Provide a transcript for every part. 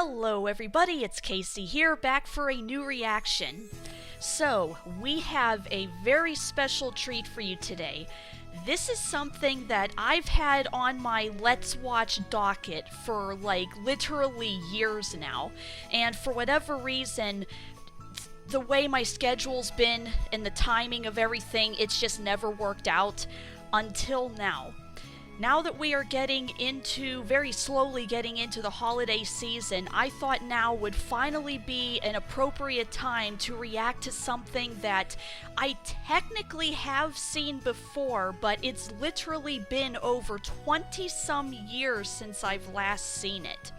Hello everybody, it's Casey here, back for a new reaction. So, we have a very special treat for you today. This is something that I've had on my Let's Watch docket for literally years now, and for whatever reason, the way my schedule's been and the timing of everything, it's just never worked out until now. Now that we are very slowly getting into the holiday season, I thought now would finally be an appropriate time to react to something that I technically have seen before, but it's literally been over 20-some years since I've last seen it.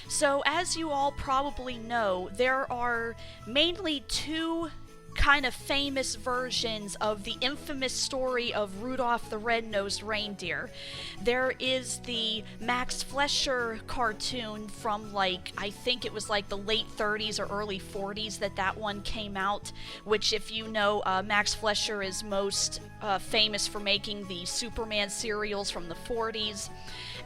So, as you all probably know, there are mainly two kind of famous versions of the infamous story of Rudolph the Red-Nosed Reindeer. There is the Max Fleischer cartoon from I think it was the late 30s or early 40s that one came out, which, if you know, Max Fleischer is most famous for making the Superman serials from the 40s.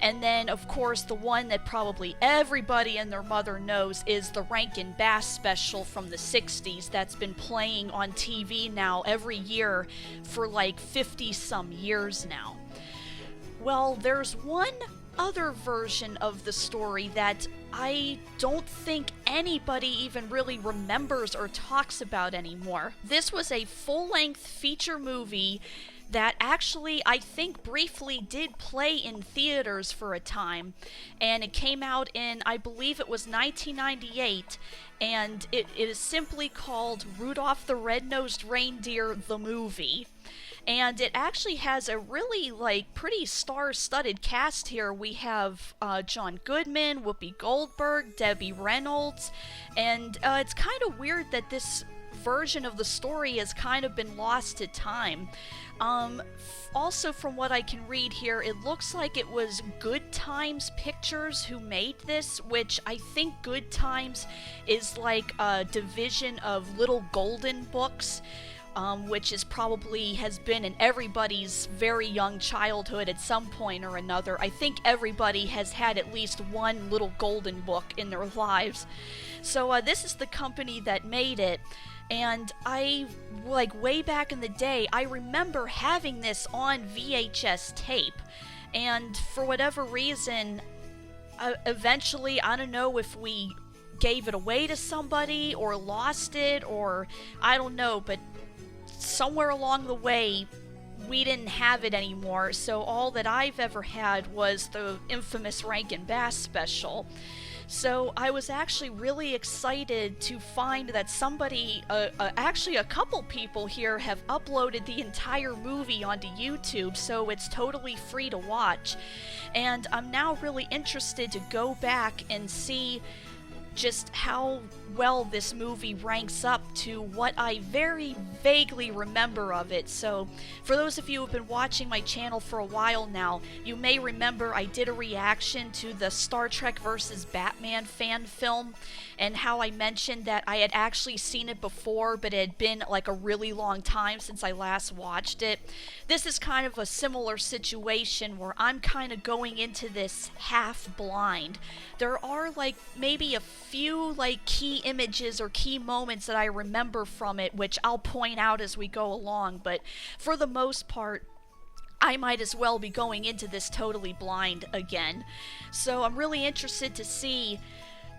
And then, of course, the one that probably everybody and their mother knows is the Rankin-Bass special from the 60s that's been playing on TV now every year for 50-some years now. Well, there's one other version of the story that I don't think anybody even really remembers or talks about anymore. This was a full-length feature movie that actually, I think, briefly did play in theaters for a time, and it came out in, I believe it was 1998, and it is simply called Rudolph the Red-Nosed Reindeer, the movie. And it actually has a really, pretty star-studded cast here. We have John Goodman, Whoopi Goldberg, Debbie Reynolds, and it's kind of weird that this version of the story has kind of been lost to time. Also, from what I can read here, it looks like it was GoodTimes Pictures who made this, which I think GoodTimes is a division of Little Golden Books, which has been in everybody's very young childhood at some point or another. I think everybody has had at least one Little Golden Book in their lives. So this is the company that made it. And I, way back in the day, I remember having this on VHS tape. And for whatever reason, eventually, I don't know if we gave it away to somebody or lost it, or I don't know, but somewhere along the way, we didn't have it anymore. So all that I've ever had was the infamous Rankin-Bass special. So I was actually really excited to find that somebody, actually a couple people here, have uploaded the entire movie onto YouTube, so it's totally free to watch. And I'm now really interested to go back and see just how well this movie ranks up to what I very vaguely remember of it. So, for those of you who have been watching my channel for a while now, you may remember I did a reaction to the Star Trek vs. Batman fan film, and how I mentioned that I had actually seen it before, but it had been a really long time since I last watched it. This is kind of a similar situation where I'm kind of going into this half blind. There are maybe a few key images or key moments that I remember from it, which I'll point out as we go along, but for the most part, I might as well be going into this totally blind again. So I'm really interested to see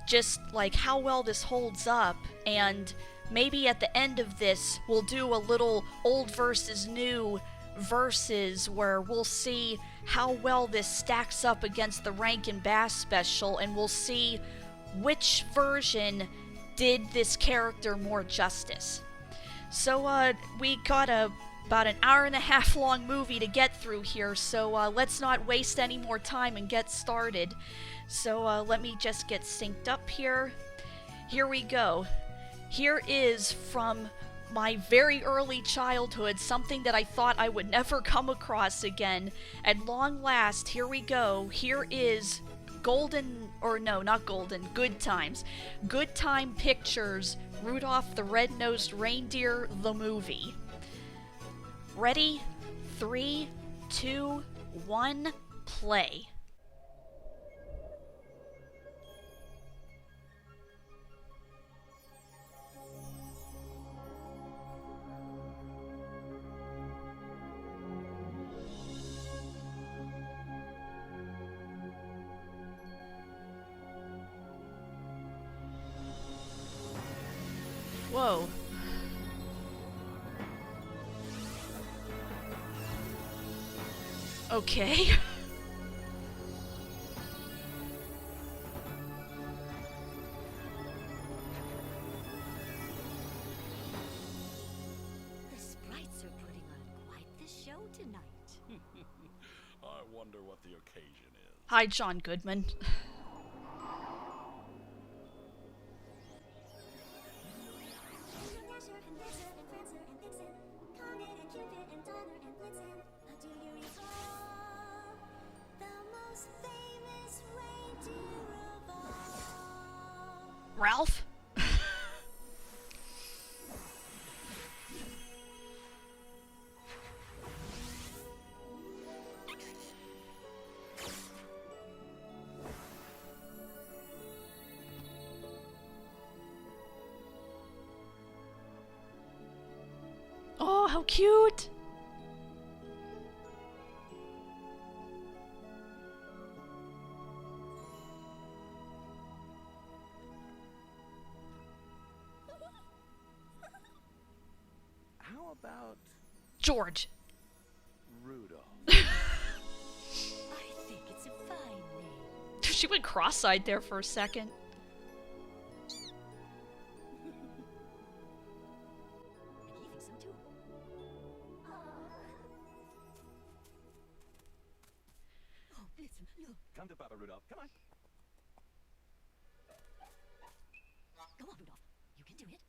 just how well this holds up, and maybe at the end of this we'll do a little old versus new versus where we'll see how well this stacks up against the Rankin-Bass special, and we'll see which version did this character more justice. So we got about an hour and a half long movie to get through here, so let's not waste any more time and get started. So let me just get synced up here. Here we go. Here is from my very early childhood, something that I thought I would never come across again. At long last, here we go. Here is GoodTimes. GoodTime Pictures, Rudolph the Red-Nosed Reindeer, the movie. Ready? 3, 2, 1, play. Whoa. Okay. The sprites are putting on quite the show tonight. I wonder what the occasion is. Hi, John Goodman. Ralph? Oh, how cute! How about George. Rudolph? I think it's a fine name. She went cross-eyed there for a second. He thinks so too. Oh, Blitzen, look. Come to Papa Rudolph. Come on. Go on, Rudolph. You can do it.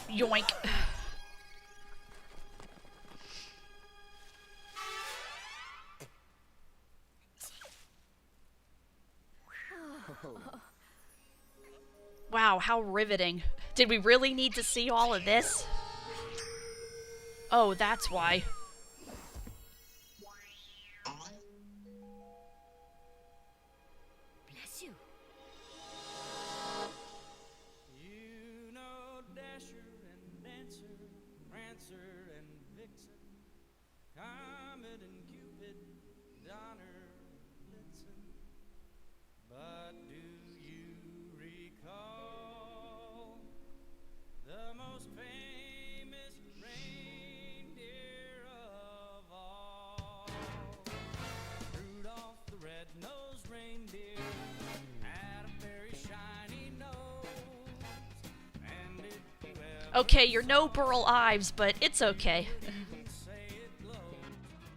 Yoink. Wow, how riveting. Did we really need to see all of this? Oh, that's why. Bless you. You know Dasher and Dancer, Prancer and Vixen, Comet and Cupid, Donner and Blitzen. But do you recall the most famous reindeer of all? Rudolph the red-nosed reindeer had a very shiny nose. And if you ever Okay, you're no Burl Ives, but it's okay. say it glows,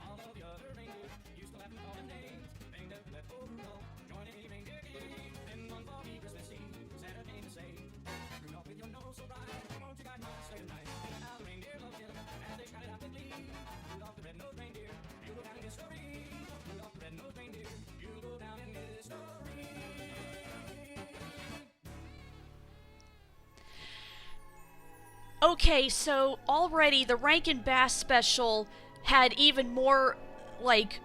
all of the other reindeer used to laugh and call him names. They never let old Rudolph join any reindeer game. Then one foggy Christmas Eve, Santa came to say, Rudolph, with your nose so bright, won't you guide my sleigh tonight? Now the reindeer loved him as they shouted out with glee. Rudolph the red-nosed reindeer, you'll go down in history. Rudolph the red-nosed reindeer, you'll go down in history. Okay, so already the Rankin-Bass special had even more, like,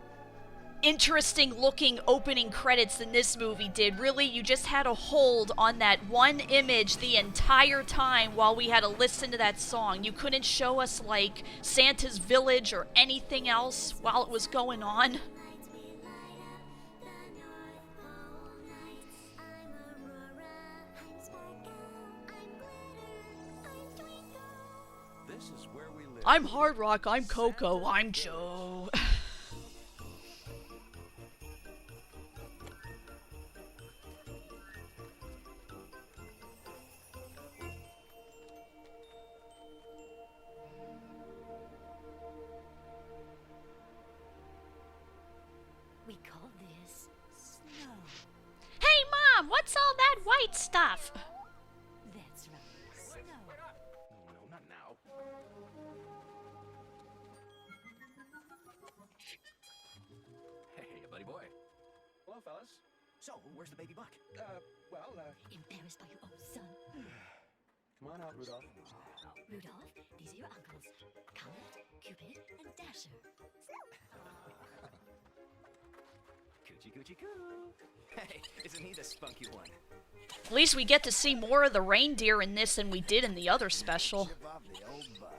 interesting looking opening credits than this movie did. Really, you just had to hold on that one image the entire time while we had to listen to that song. You couldn't show us, like, Santa's village or anything else while it was going on. This is where we live. I'm Hard Rock, I'm Coco, I'm Joe. We call this snow. Hey Mom, what's all that white stuff? That's right, snow. No, not now. Hey, buddy boy. Hello, fellas. So, where's the baby buck? Embarrassed by your own son. Come on out, Rudolph. Rudolph, these are your uncles. Comet, Cupid, and Dasher. Coochie coochie coo. Hey, isn't he the spunky one? At least we get to see more of the reindeer in this than we did in the other special. Ship off the old buck.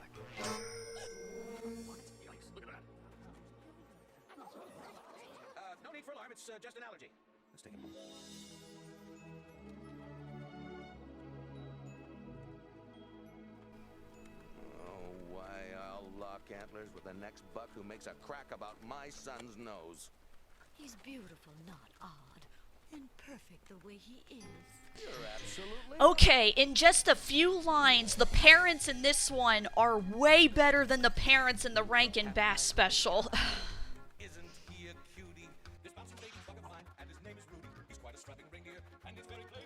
Look at that. No need for alarm. It's just an allergy. Let's take a moment. buck antlers with the next buck who makes a crack about my son's nose. He's beautiful, not odd, and perfect the way he is. You're absolutely... Okay, in just a few lines, the parents in this one are way better than the parents in the Rankin-Bass special. Isn't he a cutie? This bouncing baby's buck of mine, and his name is Rudy. He's quite a strapping reindeer, and he's very plain.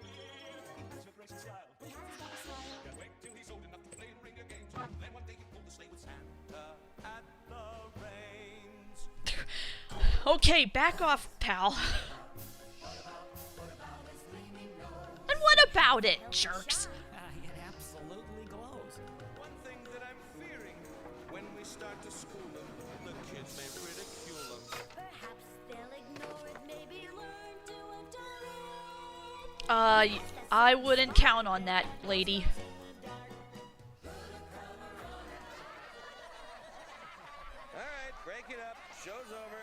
He's a grace and style. Can't wait till he's old enough to play in reindeer games. Then one day he pulled the sleigh with Santa at the reins. Okay, back off, pal. And what about it, jerks? It absolutely glows. One thing that I'm fearing, when we start to school them, the kids may ridicule them. Perhaps they'll ignore it, maybe learn to adore it. I wouldn't count on that, lady. Alright, break it up. Show's over.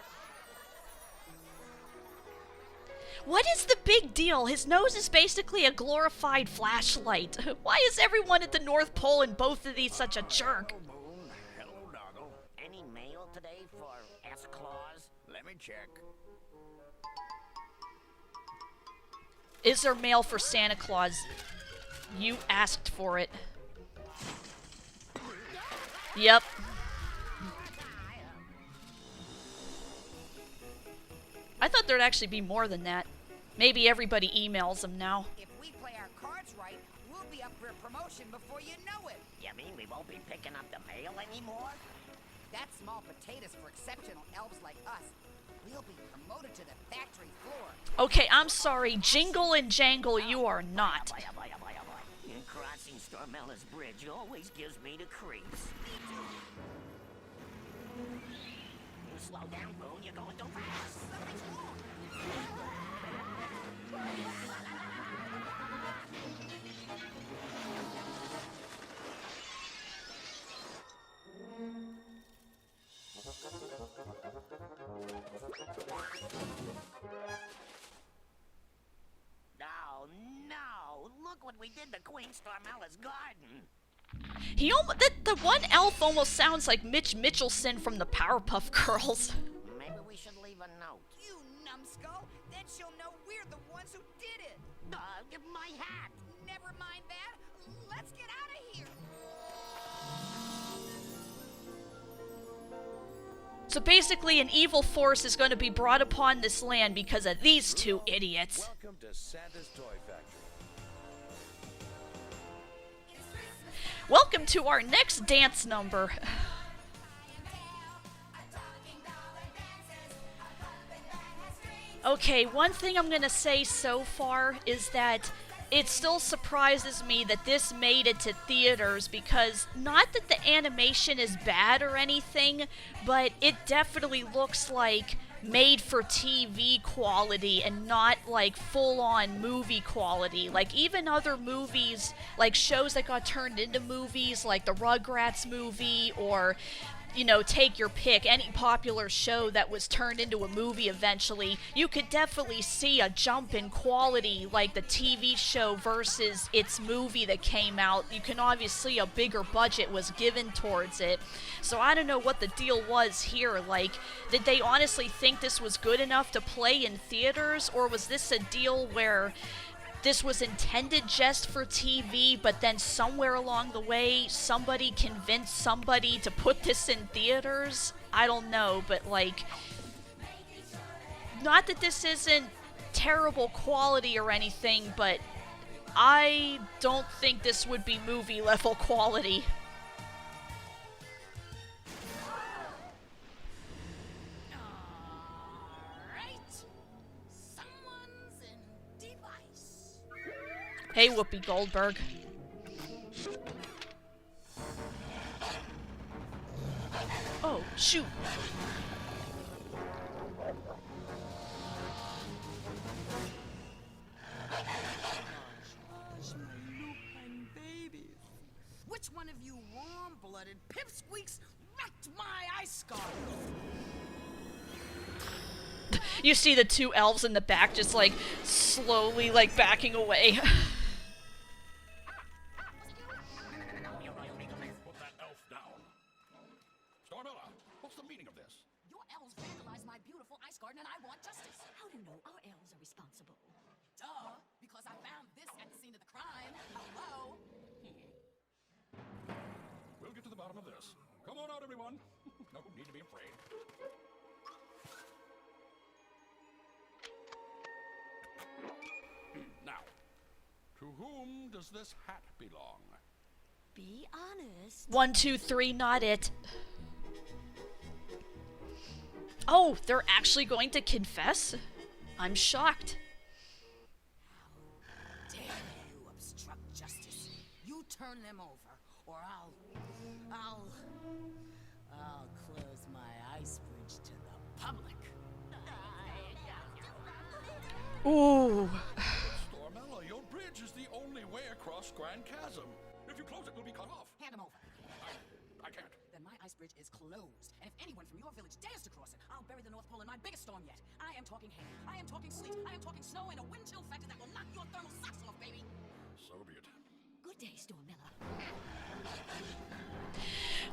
What is the big deal? His nose is basically a glorified flashlight. Why is everyone at the North Pole in both of these such a jerk? Moon. Hello, Doggle. Any mail today for S. Claus? Let me check. Is there mail for Santa Claus? You asked for it. Yep. I thought there'd actually be more than that. Maybe everybody emails them now. If we play our cards right, we'll be up for a promotion before you know it. You mean we won't be picking up the mail anymore? That's small potatoes for exceptional elves like us. We'll be promoted to the factory floor. Okay, I'm sorry. Jingle and jangle, you are not. Crossing Stormella's bridge always gives me the creeps. Slow down, Moon. You're going too fast. Something's wrong. No. Look what we did to Queen Stormella's garden. He almost the one elf almost sounds like Mitch Mitchelson from the Powerpuff Girls. Maybe we should leave a note. You numbskull! Then she'll know we're the ones who did it! My hat! Never mind that. Let's get out of here! So basically, an evil force is going to be brought upon this land because of these two idiots. Welcome to Santa's Toy Factory. Welcome to our next dance number. Okay, one thing I'm gonna say so far is that it still surprises me that this made it to theaters, because not that the animation is bad or anything, but it definitely looks like made for TV quality and not like full-on movie quality. Like even other movies, like shows that got turned into movies, like the Rugrats movie, or you know, take your pick, any popular show that was turned into a movie eventually, you could definitely see a jump in quality, like the TV show versus its movie that came out. You can obviously see a bigger budget was given towards it. So I don't know what the deal was here. Like, did they honestly think this was good enough to play in theaters, or was this a deal where this was intended just for TV, but then somewhere along the way, somebody convinced somebody to put this in theaters? I don't know, but like, not that this isn't terrible quality or anything, but I don't think this would be movie level quality. Hey, Whoopi Goldberg. Oh, shoot. Which one of you warm-blooded pipsqueaks wrecked my ice scarf? You see the two elves in the back just like slowly like backing away. Put that elf down. I want justice. How do you know our elves are responsible? Duh, because I found this at the scene of the crime. Hello? We'll get to the bottom of this. Come on out, everyone. No need to be afraid. Now, to whom does this hat belong? Be honest. 1, 2, 3, not it. Oh, they're actually going to confess? I'm shocked. Dare you obstruct justice? You turn them over, or I'll close my ice bridge to the public. Ooh. Stormella, your bridge is the only way across Grand Chasm. If you close it, we'll be cut off. Hand them over. I can't. Then my ice bridge is closed. And if anyone from your village dares to cross it, I'll bury the North Pole in my biggest storm yet. I am talking hail. I am talking sleet. I am talking snow and a wind chill factor that will knock your thermal socks off, baby. So be it. Good day, Stormella.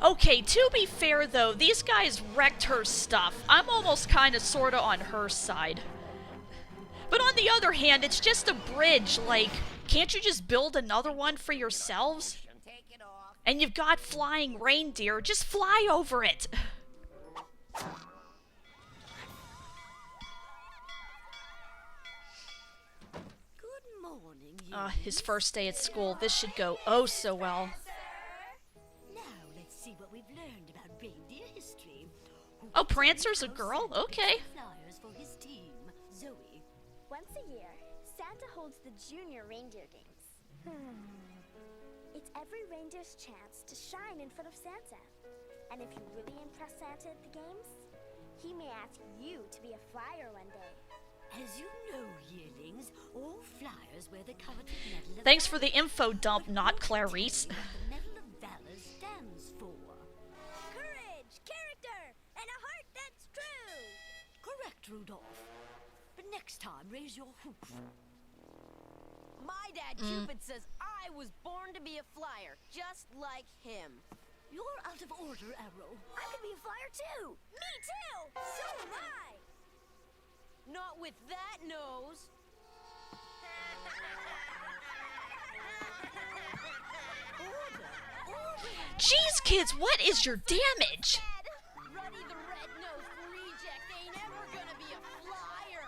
Okay, to be fair though, these guys wrecked her stuff. I'm almost kinda sorta on her side. But on the other hand, it's just a bridge, like, can't you just build another one for yourselves? Take it off. And you've got flying reindeer, just fly over it. Good morning, you. His first day at school, this should go oh so well. Now let's see what we've learned about reindeer history. Who Oh, Prancer's a girl? Okay. flyers for his team? Zoe. Once a year, Santa holds the Junior Reindeer Games. It's every reindeer's chance to shine in front of Santa. And if you really impress Santa at the games, he may ask you to be a flyer one day. As you know, yearlings, all flyers wear the coveted medal of Thanks for the info dump, not Clarice. what the Medal of Valor stands for. Courage, character, and a heart that's true! Correct, Rudolph. But next time, raise your hoof. My dad Cupid says I was born to be a flyer, just like him. You're out of order, Arrow. I could be a flyer too! Me too! So am I! Not with that nose. Jeez, kids, what is your damage? Dad, Ruddy the red-nosed reject ain't ever gonna be a flyer.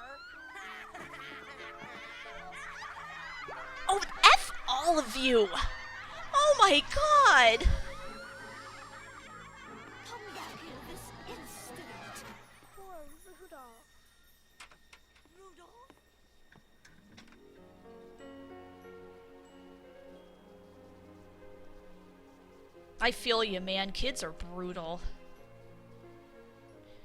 Oh, F all of you! Oh my god! Come back here this instant. Poor Rudolph. Rudolph? I feel you, man. Kids are brutal.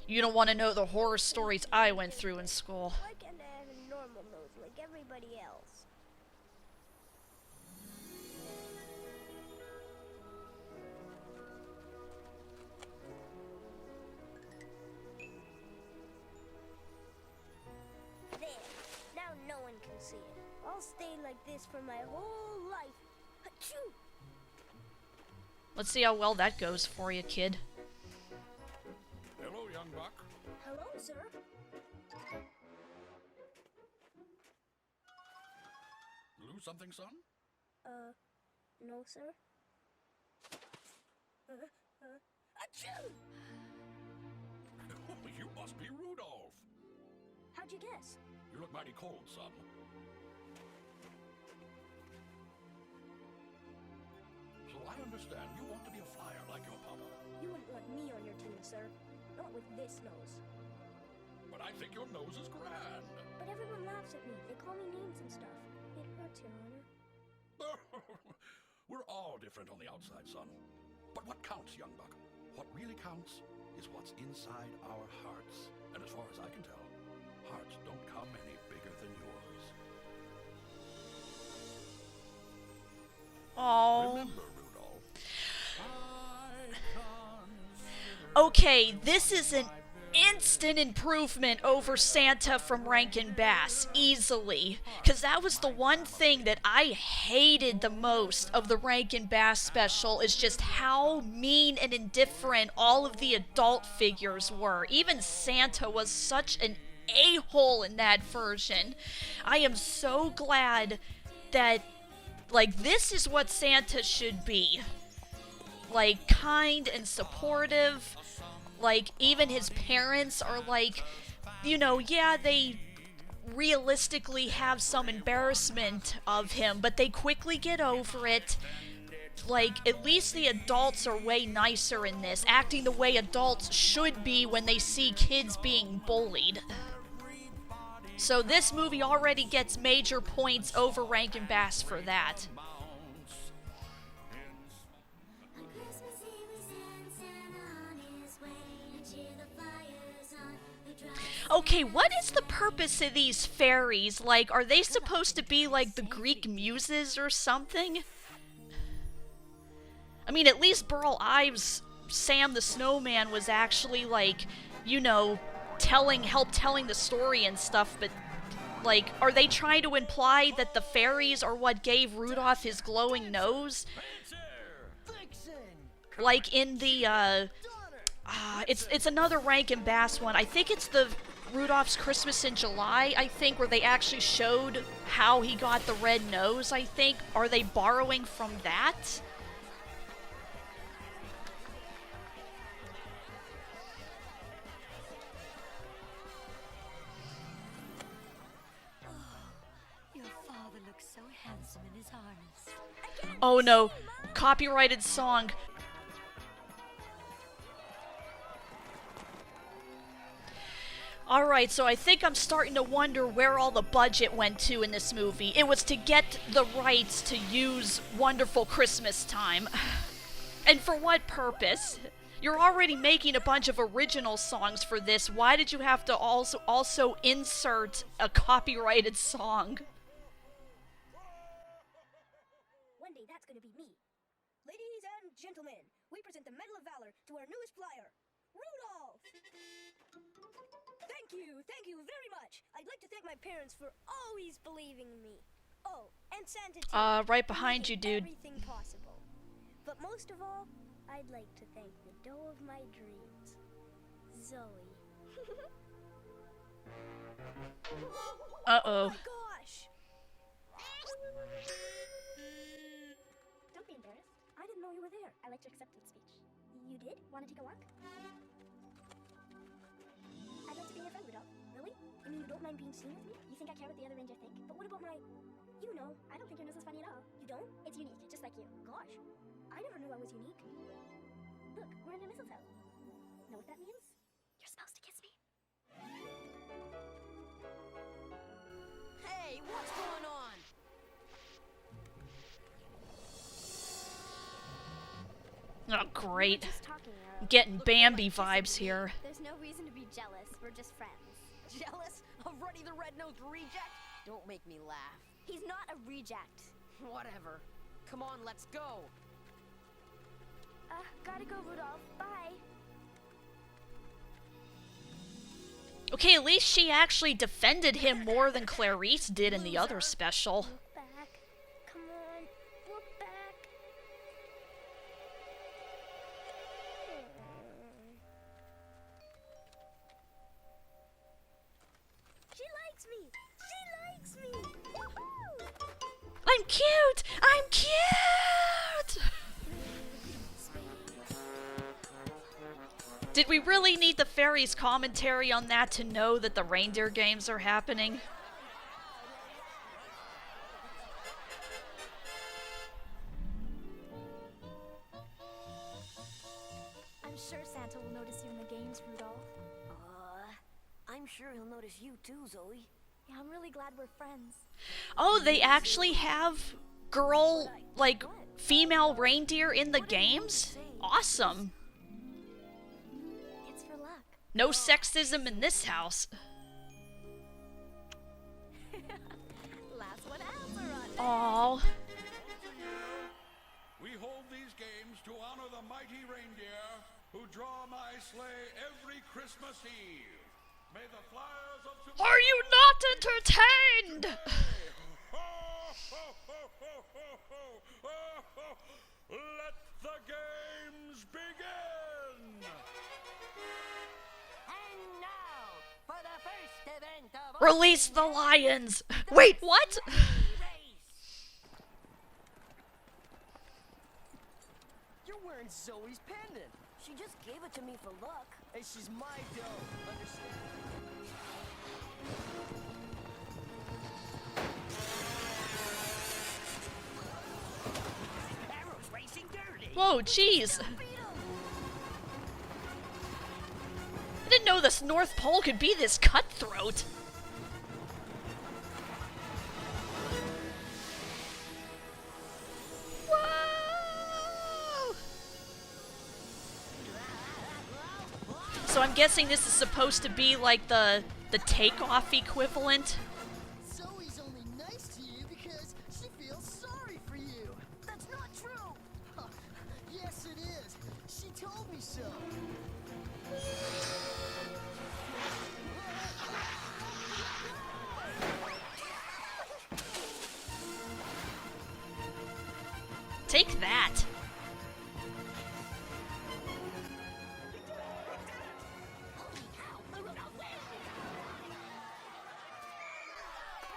You don't want to know the horror stories I went through in school. Why can't I have a normal nose like everybody else? There. Now no one can see it. I'll stay like this for my whole life. Achoo! Let's see how well that goes for you, kid. Hello, young buck. Hello, sir. Lose something, son? No, sir. Achoo! You must be Rudolph. How'd you guess? You look mighty cold, son. So I understand you want to be a flyer like your papa. You wouldn't want me on your team, sir. Not with this nose. But I think your nose is grand. But everyone laughs at me. They call me names and stuff. It hurts, Your Honor. We're all different on the outside, son. But what counts, young buck? What really counts is what's inside our hearts. And as far as I can tell, hearts don't come any bigger than yours. Oh. Remember, Rudolph. Okay, this is an instant improvement over Santa from Rankin-Bass, easily. Because that was the one thing that I hated the most of the Rankin-Bass special, is just how mean and indifferent all of the adult figures were. Even Santa was such an a-hole in that version. I am so glad that, like, this is what Santa should be. Like, kind and supportive. Like, even his parents are like, you know, yeah, they realistically have some embarrassment of him, but they quickly get over it. Like, at least the adults are way nicer in this, acting the way adults should be when they see kids being bullied. So this movie already gets major points over Rankin-Bass for that. On Christmas Eve we send Santa on his way to cheer the fires on. We drive Okay, what is the purpose of these fairies? Like, are they supposed to be like the Greek muses or something? I mean, at least Burl Ives' Sam the Snowman was actually, like, you know, help telling the story and stuff, but, like, are they trying to imply that the fairies are what gave Rudolph his glowing nose? Like in the, it's another Rankin-Bass one. I think it's the Rudolph's Christmas in July, I think, where they actually showed how he got the red nose, I think. Are they borrowing from that? Your father looks so handsome in his harness. Oh no, copyrighted song. Alright, so I think I'm starting to wonder where all the budget went to in this movie. It was to get the rights to use Wonderful Christmas Time. And for what purpose? You're already making a bunch of original songs for this. Why did you have to also insert a copyrighted song? One day that's gonna be me. Ladies and gentlemen, we present the Medal of Valor to our newest flyer, Rudolph! Thank you very much. I'd like to thank my parents for always believing in me. Oh, and Santa too. Right behind you, Making dude. Everything possible. But most of all, I'd like to thank the doe of my dreams, Zoe. Uh-oh. Oh my gosh! Don't be embarrassed. I didn't know you were there. I liked your acceptance speech. You did? Want to take a walk? I'd like to be your friend, Rudolph. Really? I mean, you don't mind being seen with me? You think I care what the other reindeer think? But what about my... You know, I don't think your nose is funny at all. You don't? It's unique, just like you. Gosh, I never knew I was unique. Look, we're under mistletoe. Know what that means? You're supposed to kiss me. Hey, what's going on? Oh, great. Just talking, Getting Look, Bambi like, vibes here. There's no reason to be jealous. We're just friends. Jealous of Ruddy the Red-Nosed Reject? Don't make me laugh. He's not a reject. Whatever. Come on, let's go. Gotta go, Rudolph. Bye. Okay, at least she actually defended him more than Clarice did in the other special. Look back. Come on. Look back. She likes me. She likes me. Woohoo! I'm cute! I'm cute! Did we really need the fairies' commentary on that to know that the reindeer games are happening? I'm sure Santa will notice you in the games, Rudolph. I'm sure he'll notice you too, Zoe. Yeah, I'm really glad we're friends. Oh, they actually have girl, like, female reindeer in the games? Awesome. It's for luck. No sexism in this house. Last one answer on. Aww. We hold these games to honor the mighty reindeer who draw my sleigh every Christmas Eve. May the flyers of tomorrow... Are you not entertained? Let the games begin! And now, for the first Release the lions! Wait, what? You're wearing Zoe's pendant. She just gave it to me for luck. Hey, she's my dough. Understand? Arrows racing dirty. Whoa, jeez. I didn't know this North Pole could be this cutthroat. Whoa! So I'm guessing this is supposed to be like the takeoff equivalent. Zoe's only nice to you because she feels sorry for you. That's not true. Yes, it is. She told me so. Take that.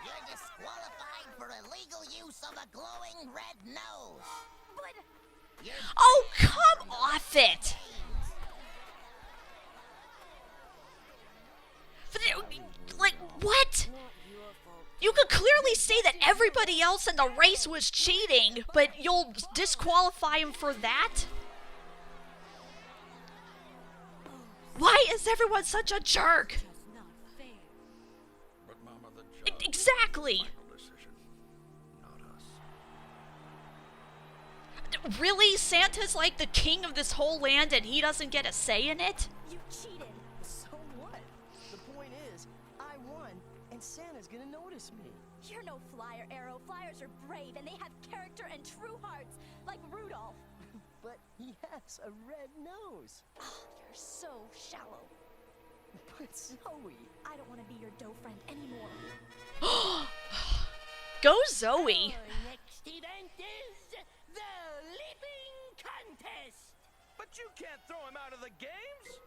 You're disqualified for illegal use of a glowing red nose. But Oh, come off it! Like, what? You could clearly say that everybody else in the race was cheating, but you'll disqualify him for that? Why is everyone such a jerk? But Mama, the judge Exactly. final decision, not us. Really? Santa's like the king of this whole land and he doesn't get a say in it? you cheated. So what? The point is, I won, and Santa's gonna notice me. You're no flyer, Arrow. Flyers are brave, and they have character and true hearts, like Rudolph. But he has a red nose. You're so shallow. But Zoe, I don't want to be your dough friend anymore. Go Zoe. Our next event is the leaping contest. But you can't throw him out of the games!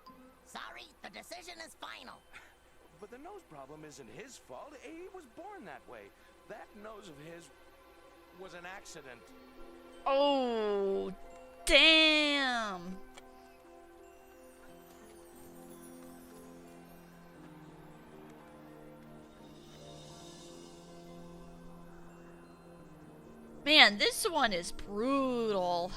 Sorry, the decision is final. But the nose problem isn't his fault. He was born that way. That nose of his was an accident. Oh, damn. Man, this one is brutal.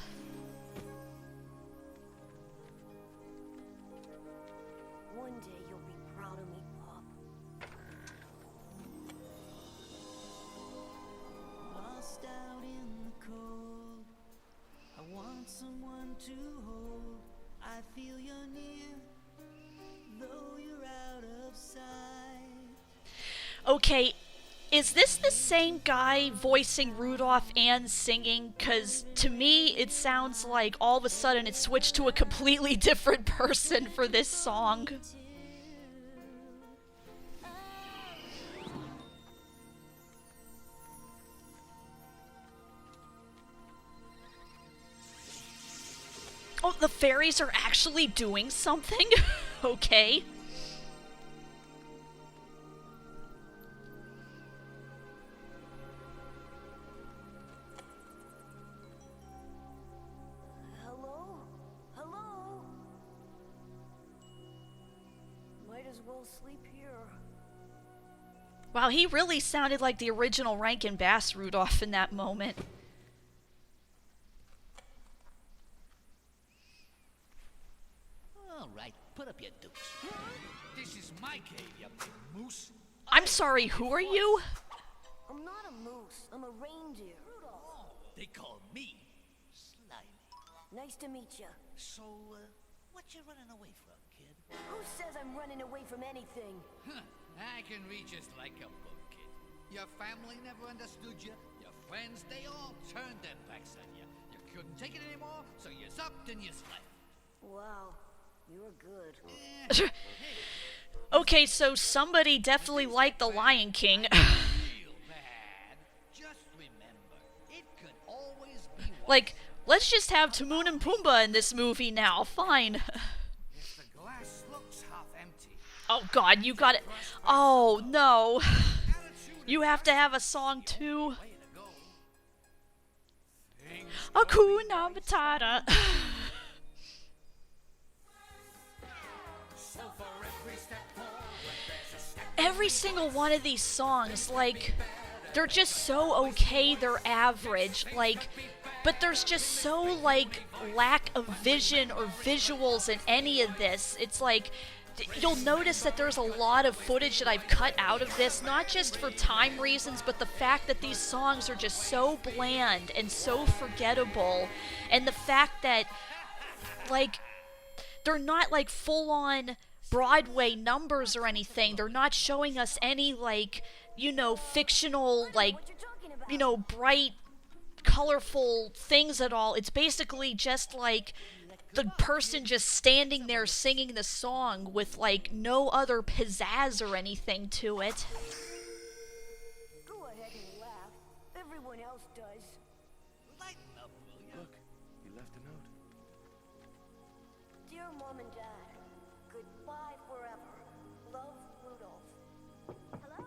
One day you'll be proud of me, Pop. Lost out in the cold. I want someone to hold. I feel you're near, though you're out of sight. Okay, is this the same guy voicing Rudolph and singing? Because to me, it sounds like all of a sudden it switched to a completely different person for this song. Oh, the fairies are actually doing something? Okay. Hello? Hello? Might as well sleep here. Wow, he really sounded like the original Rankin-Bass Rudolph in that moment. All right, put up your dukes. This is my cave, you big moose. I'm sorry, who are you? I'm not a moose. I'm a reindeer. They call me Slimy. Nice to meet you. So, what you running away from, kid? Who says I'm running away from anything? Huh, I can read just like a book, kid. Your family never understood you. Your friends, they all turned their backs on you. You couldn't take it anymore, so you upped and you left. Wow, you're good. Okay, so somebody definitely liked The Lion King. Real bad. Just remember, it could always be worse. Like, let's just have Timon and Pumbaa in this movie now. Fine. If the glass looks half empty, Oh god, you got it. Oh no. You have to have a song too. Hakuna Matata. Every single one of these songs, like, they're just so okay, they're average, like, but there's just so, like, lack of vision or visuals in any of this. It's like, you'll notice that there's a lot of footage that I've cut out of this, not just for time reasons, but the fact that these songs are just so bland and so forgettable, and the fact that, like, they're not, like, full-on Broadway numbers or anything. They're not showing us any, like, you know, fictional, like, you know, bright, colorful things at all. It's basically just, like, the person just standing there singing the song with, like, no other pizzazz or anything to it. Go ahead and laugh. Everyone else does. Lighten up, will ya? Look, he left a note. Dear Mom and Dad, goodbye forever. Love, Rudolph. Hello?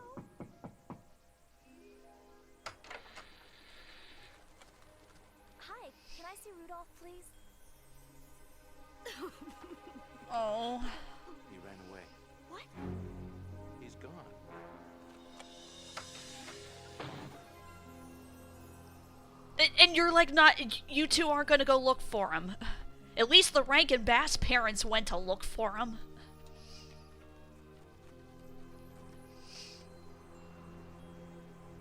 Hi, can I see Rudolph, please? Oh. He ran away. What? He's gone. And you're like, not, you two aren't gonna go look for him. At least the Rankin-Bass parents went to look for him.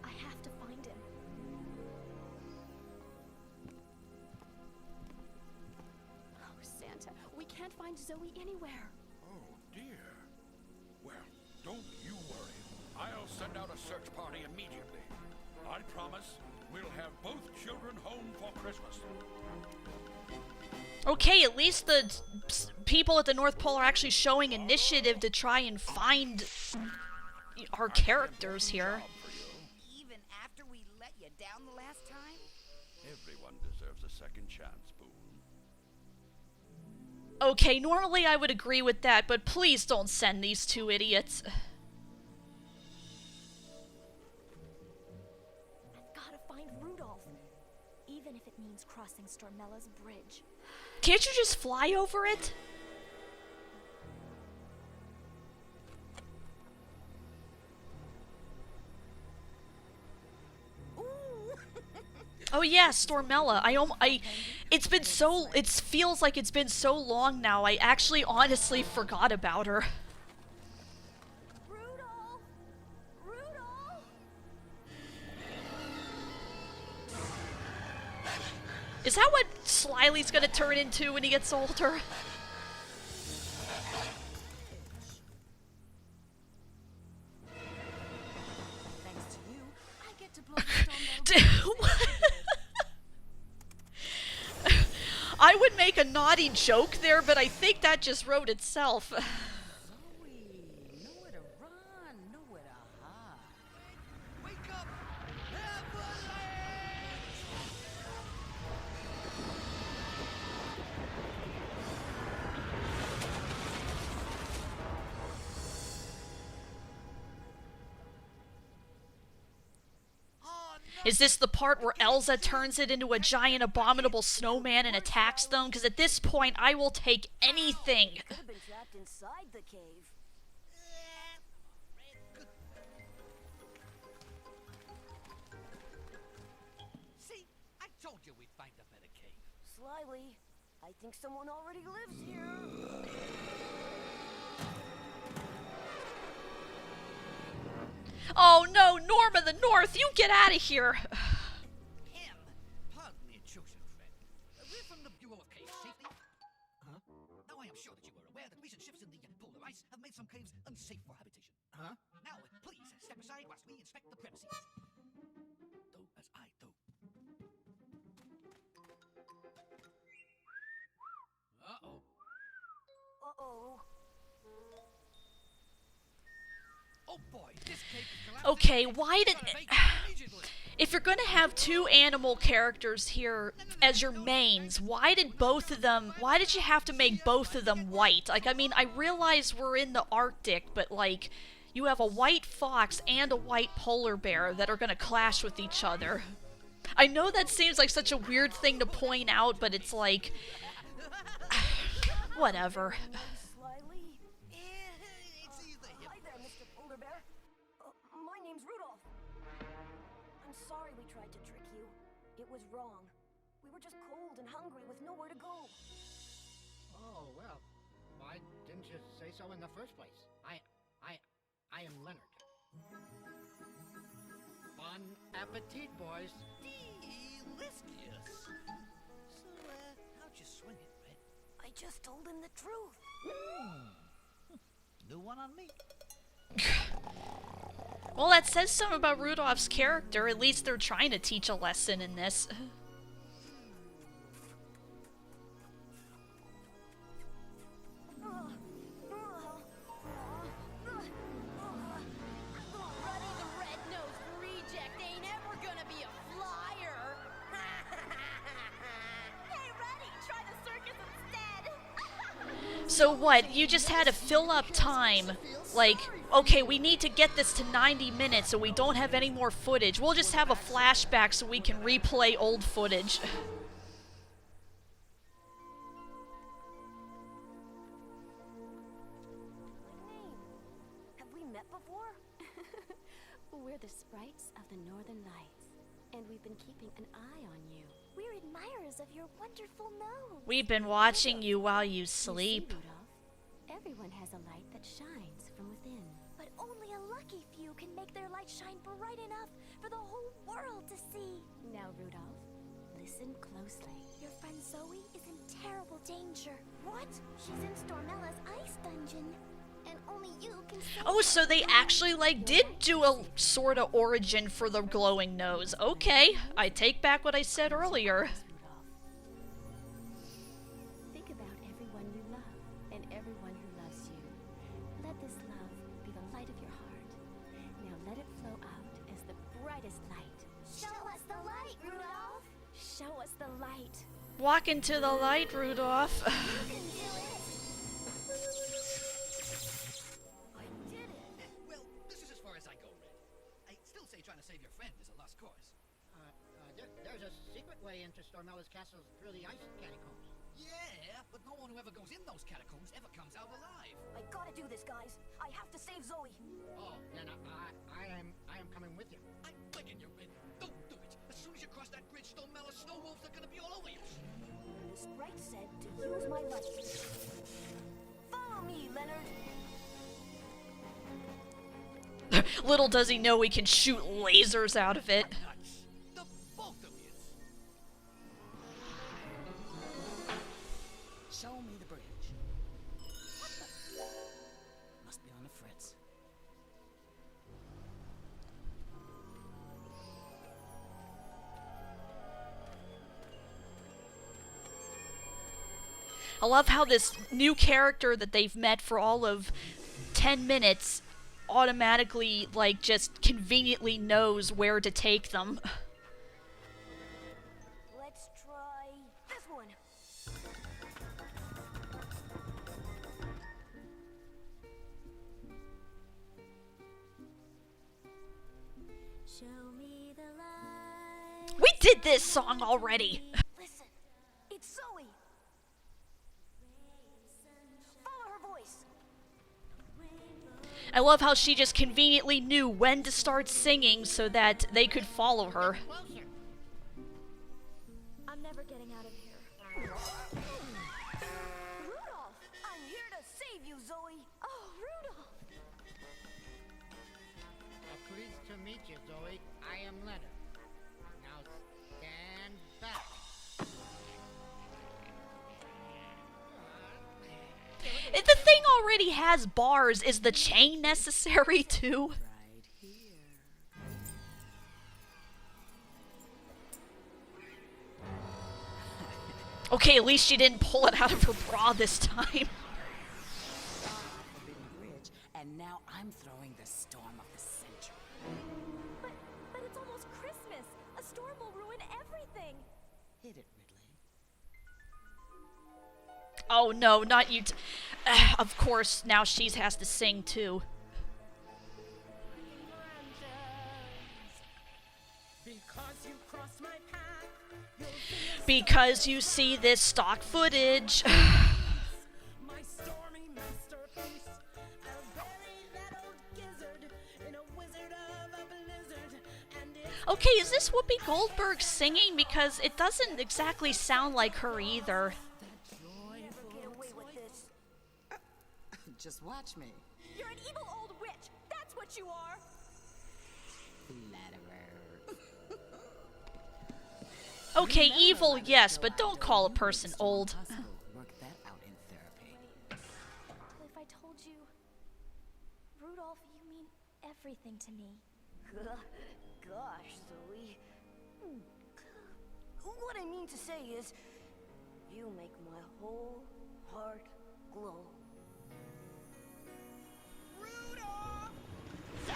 I have to find him. Oh, Santa, we can't find Zoe anywhere. Oh, dear. Well, don't you worry. I'll send out a search party immediately. I promise we'll have both children home for Christmas. Okay, at least the people at the North Pole are actually showing initiative to try and find our characters here. Even after we let you down the last time? Everyone deserves a second chance, Boone. Okay, normally I would agree with that, but please don't send these two idiots. I've gotta find Rudolph. Even if it means crossing Stormella's bridge. Can't you just fly over it? Oh yeah, Stormella. It's been so, it feels like it's been so long now, I actually honestly forgot about her. Rudolph! Rudolph! Is that what Slyly's gonna turn into when he gets older? Thanks to you, I get to blow the Stormella. I would make a naughty joke there, but I think that just wrote itself. Zoe, nowhere to run, nowhere to hide. Wake up, Neverland! Is this the part where Elsa turns it into a giant abominable snowman and attacks them? Because at this point, I will take anything. Could have been trapped inside the cave. See, I told you we'd find a better cave. Slyly, I think someone already lives here. Oh no, Norm of the North, you get out of here. Him? Pardon the intrusion, friend. We're from the Bureau of Cave Safety. Huh? Now I am sure that you are aware that recent shifts in the polar ice have made some caves unsafe for habitation. Huh? Now, please step aside whilst we inspect the premises. Do as I do. Uh-oh. Uh-oh. Oh boy, this Okay, why did... If you're gonna have two animal characters here as your mains, why did you have to make both of them white? Like, I mean, I realize we're in the Arctic, but like, you have a white fox and a white polar bear that are gonna clash with each other. I know that seems like such a weird thing to point out, but it's like... whatever. Slyly. Hi there, Mr. Polar Bear. My name's Rudolph. I'm sorry we tried to trick you. It was wrong. We were just cold and hungry with nowhere to go. Oh, well, why didn't you say so in the first place? I am Leonard. Bon appetit, boys. Delicious. So, how'd you swing it, Red? I just told him the truth. New one on me. Well, that says something about Rudolph's character. At least they're trying to teach a lesson in this. Ruddy the red-nosed reject ain't ever gonna be a flyer. Hey, Ruddy, try the circus instead. So what? You just had to fill up time. Like, okay, we need to get this to 90 minutes so we don't have any more footage. We'll just have a flashback so we can replay old footage. Have we met before? We're the sprites of the Northern Lights, and we've been keeping an eye on you. We're admirers of your wonderful nose. We've been watching you while you You see, sleep. Rudolph, everyone has a light that shines from within. But only a lucky few can make their light shine bright enough for the whole world to see. Now, Rudolph, listen closely. Your friend Zoe is in terrible danger. What? She's in Stormella's ice dungeon. And only you can save Oh, so they actually, like, did do a sort of origin for the glowing nose. Okay, I take back what I said earlier. Rudolph. Think about everyone you love and everyone who loves you. Let this love be the light of your heart. Now let it flow out as the brightest light. Show us the light, Rudolph. Show us the light. Walk into the light, Rudolph. You can do it. I did it. Well, this is as far as I go, Red. I still say trying to save your friend is a lost cause. There's a secret way into Stormella's castle through the ice catacombs. Yeah, but no one who ever goes in those catacombs ever comes out alive. I gotta do this, guys. I have to save Zoe. Oh, then I am coming with you. I'm begging you, Red. Don't do it. As soon as you cross that bridge, Stormella snow wolves are gonna be all over you. The sprite said to use my light. Follow me, Leonard. Little does he know we can shoot lasers out of it. Nuts. The both of you. Show me the bridge. Must be on the fritz. I love how this new character that they've met for all of 10 minutes automatically, like, just conveniently knows where to take them. Let's try this one. Show me the light. We did this song already. Listen, it's Zoe. Follow her voice. I love how she just conveniently knew when to start singing so that they could follow her. Closer. I'm never getting out of here. Rudolph, I'm here to save you, Zoe. Oh, Rudolph! Pleased to meet you, Zoe. I am Leonard. Now stand back. If the thing already has bars, is the chain necessary too? Right here. Okay, at least she didn't pull it out of her bra this time. Forbidden Bridge, and now I'm throwing the storm of the century. Oh no, not you. Of course, now she has to sing too. Because you see this stock footage. Okay, is this Whoopi Goldberg singing? Because it doesn't exactly sound like her either. Just watch me. You're an evil old witch. That's what you are. Okay, evil, yes, but don't call a person old. Work that out in therapy. What if I told you, Rudolph, you mean everything to me? Gosh, Zoe. What I mean to say is, you make my whole heart glow.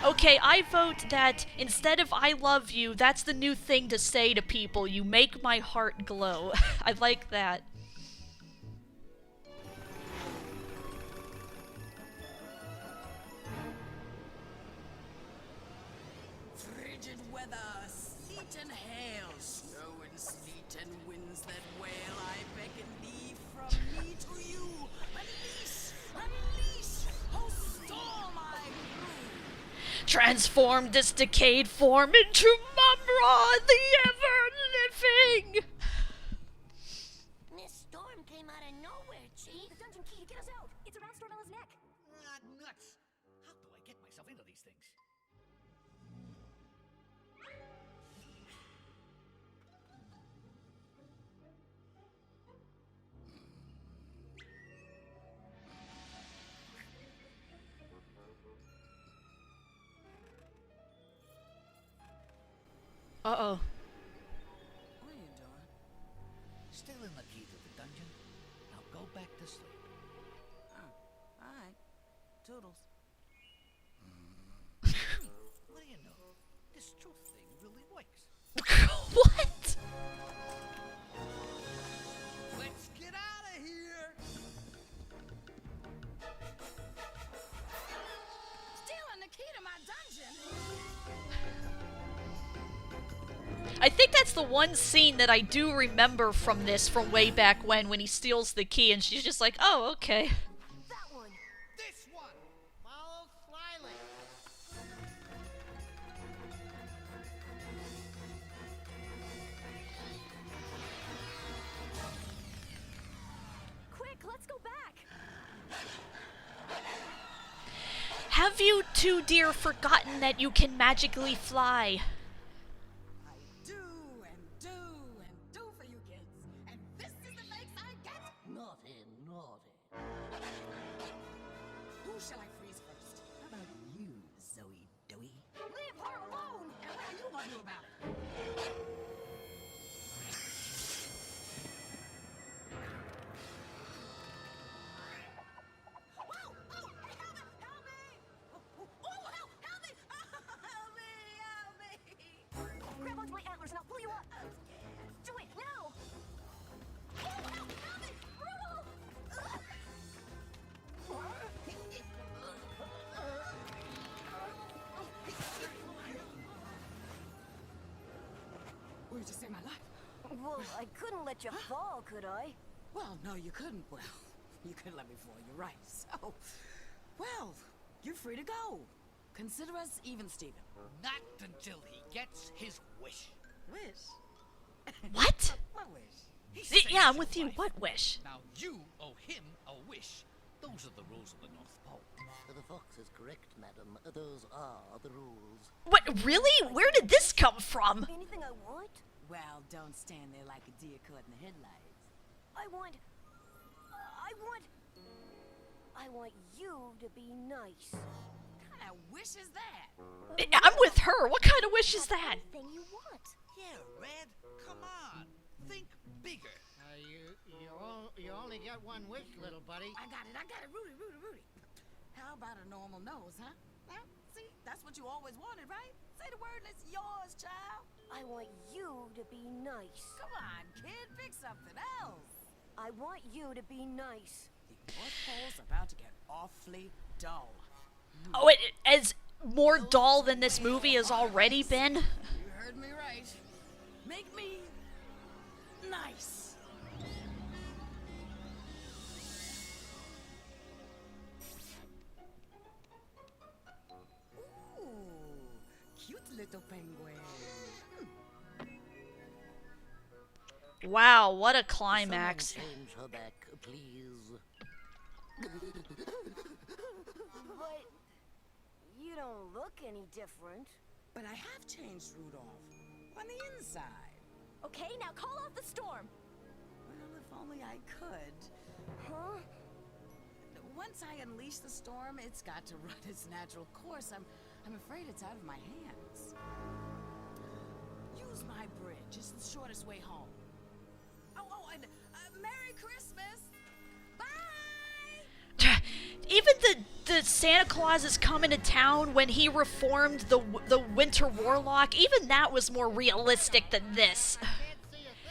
Okay, I vote that instead of I love you, that's the new thing to say to people. You make my heart glow. I like that. Frigid weather, sleet and hail, snow and sleet and winds that wail. I beckon thee from me to you. Unleash, unleash, oh storm I brew. Transform this decayed form into Mumra, the ever-living! This storm came out of nowhere, Chief. The dungeon key to get us out. It's around Stormella's neck. Nuts. How do I get myself into these things? Uh-oh. What are you doing? Still in the key to the dungeon? Now go back to sleep. Oh, alright. Toodles. What do you know? This truth thing really works. What? Let's get out of here! Stealing the key to my dungeon? I think that's the one scene that I do remember from this from way back when he steals the key and she's just like, oh, okay. That one. This one! Follow slyly. Quick, let's go back. Have you two, dear, forgotten that you can magically fly? Do and do and do for you kids. And this is the thanks I get? Naughty, naughty. Who shall I freeze first? How about you, Zoe Doey? Leave her alone. And what are you gonna do about it? Whoa! Oh, help me! Help me! Oh, help! Help me! Help me! Help me! Grab onto my antlers and I'll pull you up. Do it now. Oh, help! Help me! Rudolph! Well, you just saved my life. Well, I couldn't let you fall, could I? Well, no, you couldn't. Well, you couldn't let me fall. You're right. So, well, you're free to go. Consider us even, Steven. Not until he gets his wish. Wish? What? What wish? He saved Yeah, I'm your with you. life. What wish? Now you owe him a wish. Those are the rules of the North Pole. The fox is correct, madam. Those are the rules. What, really? Where did this come from? Anything I want? Well, don't stand there like a deer caught in the headlights. I want you to be nice. What kind of wish is that? I'm with her. What kind of wish is that? Anything you want. Yeah, Red. Come on. Think bigger. You only get one wish, little buddy. I got it, Rudy. How about a normal nose, huh? Well, see, that's what you always wanted, right? Say the word and it's yours, child. I want you to be nice. Come on, kid, pick something else. I want you to be nice. The North Pole's about to get awfully dull. Oh, it as more dull than this movie has already been. You heard me right. Make me nice. Ooh, cute little penguin. Wow, what a climax. Change her back, please. But you don't look any different. But I have changed, Rudolph. On the inside. Okay, now call off the storm. Well, if only I could. Huh? Once I unleash the storm, it's got to run its natural course. I'm afraid it's out of my hands. Use my bridge. It's the shortest way home. Oh, and Merry Christmas! Bye! Even the Santa Claus is coming to town when he reformed the Winter Warlock, even that was more realistic than this.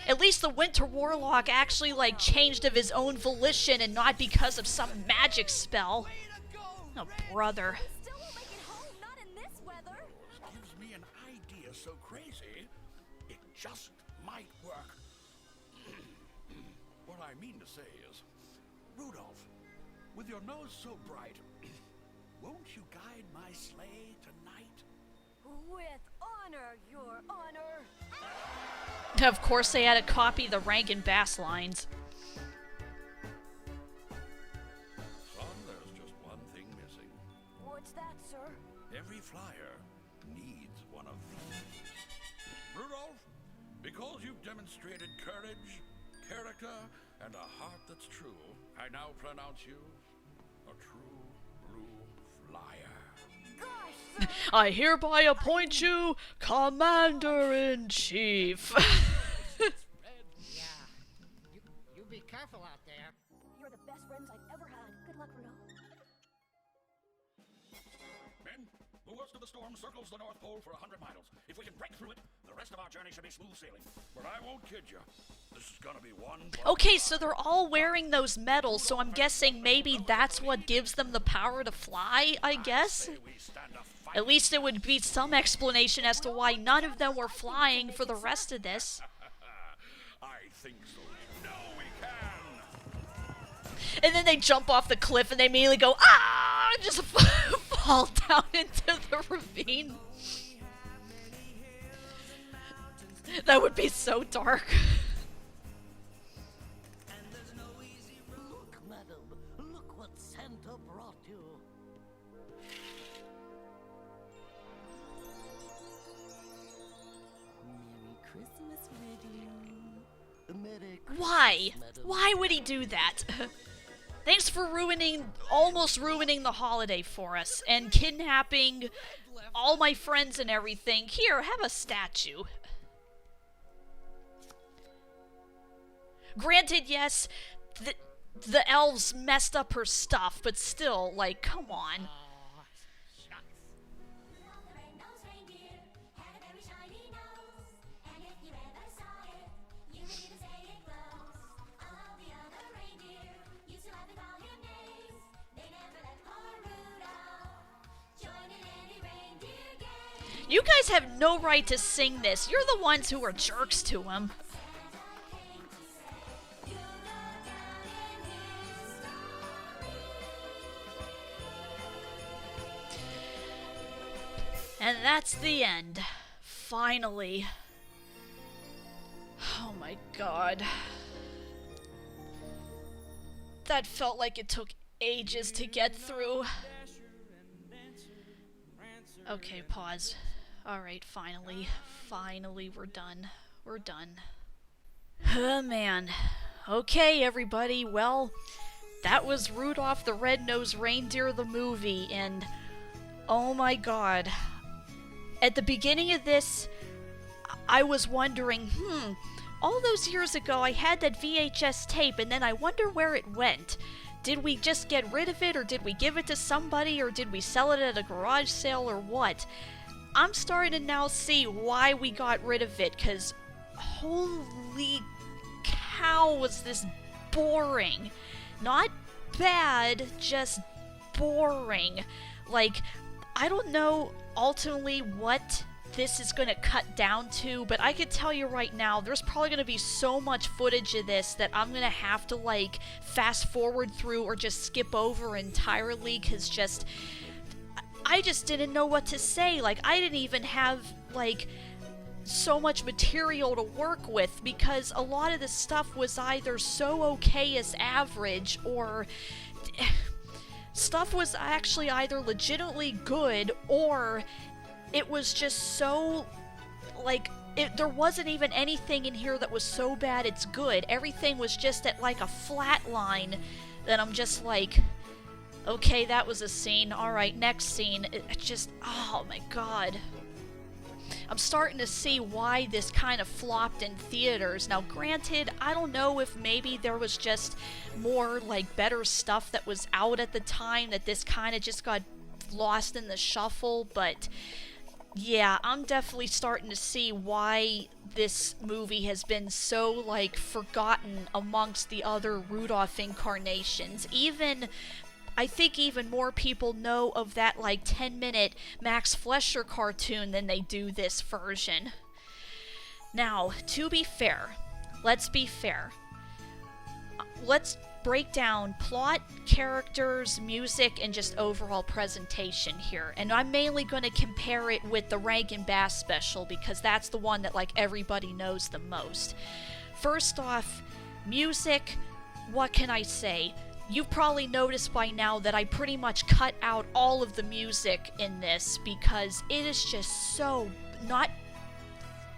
At least the Winter Warlock actually, like, changed of his own volition and not because of some magic spell. Oh, brother. Still won't make it home, not in this weather. Gives me an idea so crazy, it just might work. What I mean to say is, Rudolph, with your nose so bright, won't you guide my sleigh tonight? With honor, Your Honor. Of course they had to copy the Rankin-Bass lines. Son, there's just one thing missing. What's that, sir? Every flyer needs one of these. Rudolph, because you've demonstrated courage, character, and a heart that's true, I now pronounce you a true blue flyer. Gosh, sir. I hereby appoint you Commander-in-Chief. Yeah. You be careful out there. You're the best friends I've ever had. Good luck, Rudolph. Men, the worst of the storm circles the North Pole for 100 miles. If we can break through it, the rest of our journey should be smooth sailing. But I won't kid you. This is gonna be one. Okay, so they're all wearing those medals, so I'm guessing maybe that's what gives them the power to fly, I guess? At least there would be some explanation as to why none of them were flying for the rest of this. I think so. No, we can. And then they jump off the cliff and they immediately go, ah! And just fall down into the ravine. That would be so dark. Look, madam, look what Santa brought you. Merry Christmas, Rudy. Merry Why? Christmas, madam. Why would he do that? Thanks for almost ruining the holiday for us and kidnapping all my friends and everything. Here, have a statue. Granted, yes, the elves messed up her stuff, but still, like, come on. Rudolph the red-nosed reindeer had a very shiny nose, and if you ever saw it, you would even say it glows. All the other reindeer used to laugh and call him names. They never let poor Rudolph join in any reindeer game. You guys have no right to sing this. You're the ones who are jerks to him. And that's the end. Finally. Oh my god. That felt like it took ages to get through. Okay, pause. Alright, finally. Finally, we're done. We're done. Oh man. Okay, everybody. Well, that was Rudolph the Red-Nosed Reindeer the movie, and oh my god. At the beginning of this, I was wondering, all those years ago I had that VHS tape, and then I wonder where it went. Did we just get rid of it, or did we give it to somebody, or did we sell it at a garage sale, or what? I'm starting to now see why we got rid of it, because holy cow was this boring. Not bad, just boring. Like, I don't know ultimately what this is going to cut down to, but I can tell you right now, there's probably going to be so much footage of this that I'm going to have to, like, fast forward through or just skip over entirely, because I just didn't know what to say. Like, I didn't even have, like, so much material to work with, because a lot of the stuff was either so okay as average, or stuff was actually either legitimately good, or it was just so, like, there wasn't even anything in here that was so bad it's good. Everything was just at, like, a flat line that I'm just like, okay, that was a scene, alright, next scene. It just, oh my god. I'm starting to see why this kind of flopped in theaters. Now, granted, I don't know if maybe there was just more, like, better stuff that was out at the time, that this kind of just got lost in the shuffle, but yeah, I'm definitely starting to see why this movie has been so, like, forgotten amongst the other Rudolph incarnations. I think even more people know of that, like, 10-minute Max Fleischer cartoon than they do this version. Now, to be fair, let's be fair. Let's break down plot, characters, music, and just overall presentation here. And I'm mainly going to compare it with the Rankin-Bass special, because that's the one that, like, everybody knows the most. First off, music, what can I say? You've probably noticed by now that I pretty much cut out all of the music in this, because it is just so, not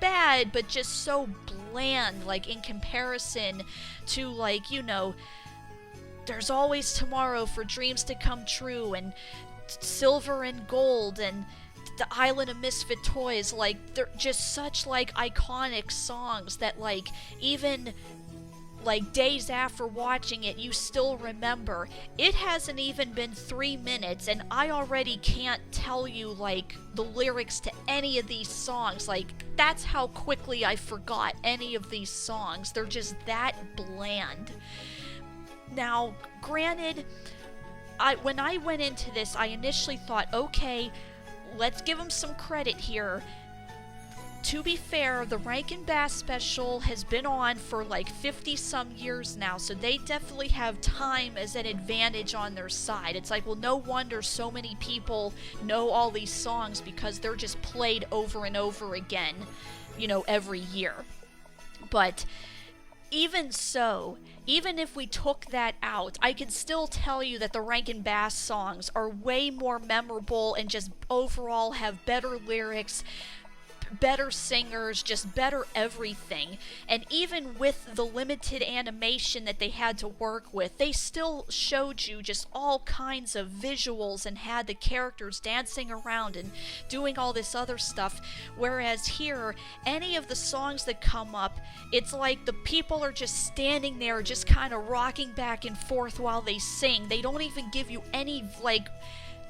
bad, but just so bland, like, in comparison to, like, you know, There's Always Tomorrow for Dreams to Come True, and Silver and Gold, and The Island of Misfit Toys. Like, they're just such, like, iconic songs that, like, even, like, days after watching it, you still remember. It hasn't even been 3 minutes, and I already can't tell you, like, the lyrics to any of these songs. Like, that's how quickly I forgot any of these songs. They're just that bland. Now, granted, when I went into this, I initially thought, okay, let's give them some credit here. To be fair, the Rankin-Bass special has been on for like 50-some years now, so they definitely have time as an advantage on their side. It's like, well, no wonder so many people know all these songs, because they're just played over and over again, you know, every year. But even so, even if we took that out, I can still tell you that the Rankin-Bass songs are way more memorable and just overall have better lyrics, better singers, just better everything. And even with the limited animation that they had to work with, they still showed you just all kinds of visuals and had the characters dancing around and doing all this other stuff. Whereas here, any of the songs that come up, it's like the people are just standing there just kind of rocking back and forth while they sing. They don't even give you any, like,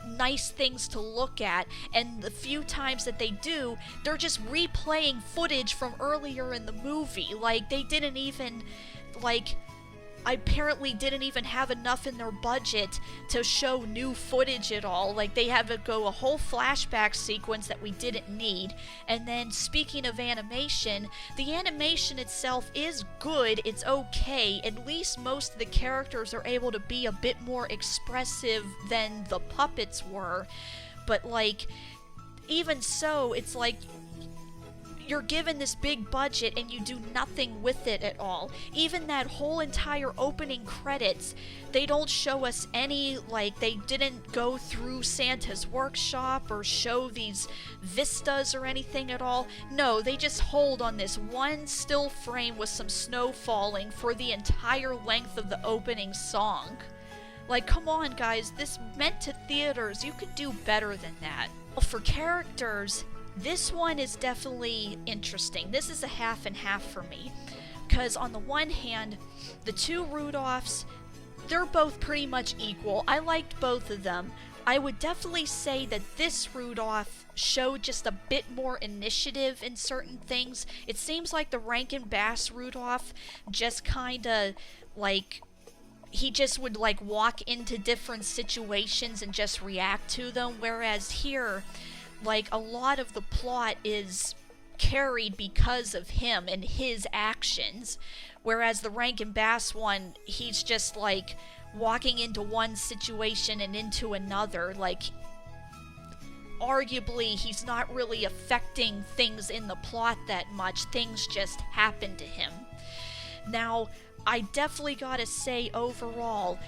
nice things to look at, and the few times that they do, they're just replaying footage from earlier in the movie. Like, they didn't even, like, apparently didn't even have enough in their budget to show new footage at all. Like, they had to go a whole flashback sequence that we didn't need. And then, speaking of animation, the animation itself is good, it's okay. At least most of the characters are able to be a bit more expressive than the puppets were. But, like, even so, it's like you're given this big budget and you do nothing with it at all. Even that whole entire opening credits, they don't show us any, like, they didn't go through Santa's workshop or show these vistas or anything at all. No, they just hold on this one still frame with some snow falling for the entire length of the opening song. Like, come on, guys, this meant to theaters. You could do better than that. Well, for characters, this one is definitely interesting. This is a half and half for me. Because on the one hand, the two Rudolphs, they're both pretty much equal. I liked both of them. I would definitely say that this Rudolph showed just a bit more initiative in certain things. It seems like the Rankin-Bass Rudolph just kinda, like, he just would, like, walk into different situations and just react to them, whereas here, like, a lot of the plot is carried because of him and his actions, whereas the Rankin-Bass one, he's just, like, walking into one situation and into another. Like, arguably, he's not really affecting things in the plot that much. Things just happen to him. Now, I definitely gotta say, overall,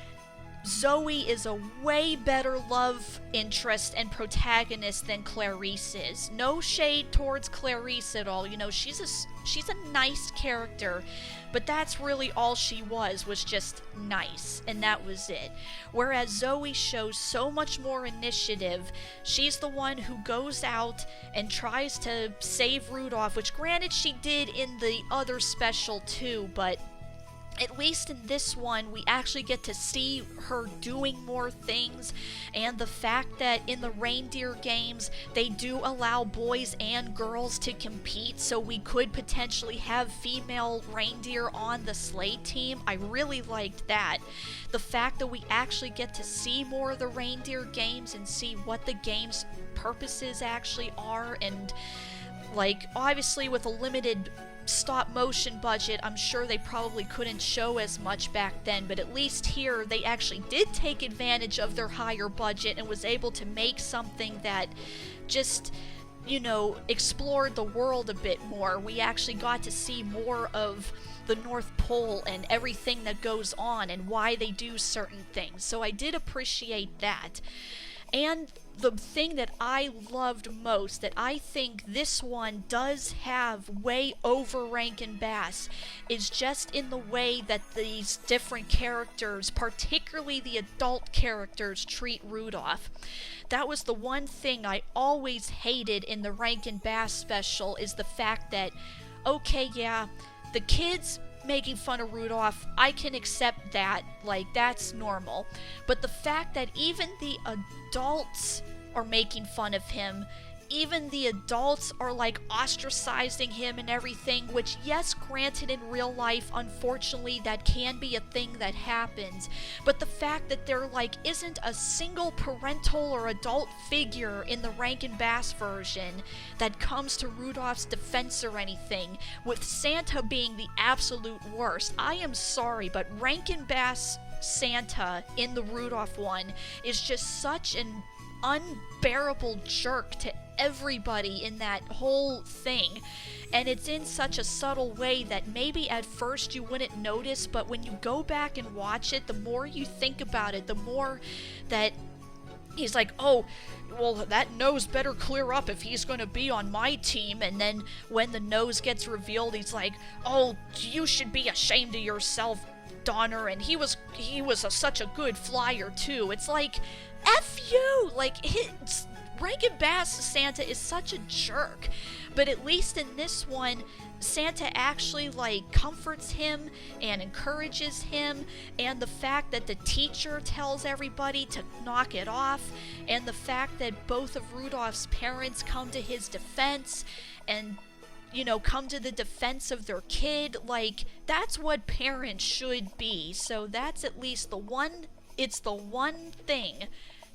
Zoe is a way better love interest and protagonist than Clarice is. No shade towards Clarice at all. You know, she's a nice character, but that's really all she was just nice, and that was it. Whereas Zoe shows so much more initiative. She's the one who goes out and tries to save Rudolph, which granted she did in the other special too, but at least in this one, we actually get to see her doing more things, and the fact that in the Reindeer games, they do allow boys and girls to compete, so we could potentially have female reindeer on the sleigh team. I really liked that. The fact that we actually get to see more of the Reindeer games and see what the game's purposes actually are, and, like, obviously with a limited stop motion budget, I'm sure they probably couldn't show as much back then, but at least here they actually did take advantage of their higher budget and was able to make something that just, you know, explored the world a bit more. We actually got to see more of the North Pole and everything that goes on and why they do certain things, so I did appreciate that. And the thing that I loved most, that I think this one does have way over Rankin-Bass, is just in the way that these different characters, particularly the adult characters, treat Rudolph. That was the one thing I always hated in the Rankin-Bass special, is the fact that, okay, yeah, the kids making fun of Rudolph, I can accept that, like, that's normal. But the fact that even the adults are making fun of him, even the adults are, like, ostracizing him and everything, which, yes, granted, in real life, unfortunately, that can be a thing that happens, but the fact that there, like, isn't a single parental or adult figure in the Rankin-Bass version that comes to Rudolph's defense or anything, with Santa being the absolute worst. I am sorry, but Rankin-Bass Santa in the Rudolph one is just such an unbearable jerk to everybody in that whole thing, and it's in such a subtle way that maybe at first you wouldn't notice, but when you go back and watch it, the more you think about it, the more that he's like, oh, well, that nose better clear up if he's going to be on my team, and then when the nose gets revealed, he's like, oh, you should be ashamed of yourself, Donner, and he was such a good flyer too. It's like, F you! Like, Rankin-Bass Santa is such a jerk, but at least in this one, Santa actually, like, comforts him and encourages him, and the fact that the teacher tells everybody to knock it off, and the fact that both of Rudolph's parents come to his defense, and, you know, come to the defense of their kid, like, that's what parents should be. So that's at least it's the one thing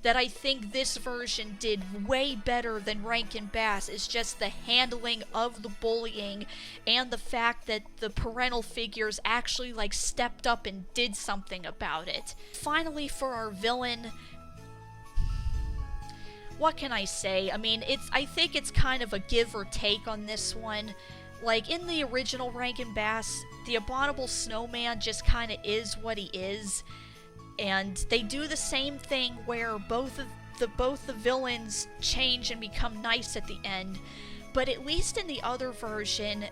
that I think this version did way better than Rankin-Bass, is just the handling of the bullying and the fact that the parental figures actually, like, stepped up and did something about it. Finally, for our villain, what can I say? I mean, I think it's kind of a give or take on this one. Like, in the original Rankin-Bass, the abominable snowman just kind of is what he is. And they do the same thing where both the villains change and become nice at the end. But at least in the other version,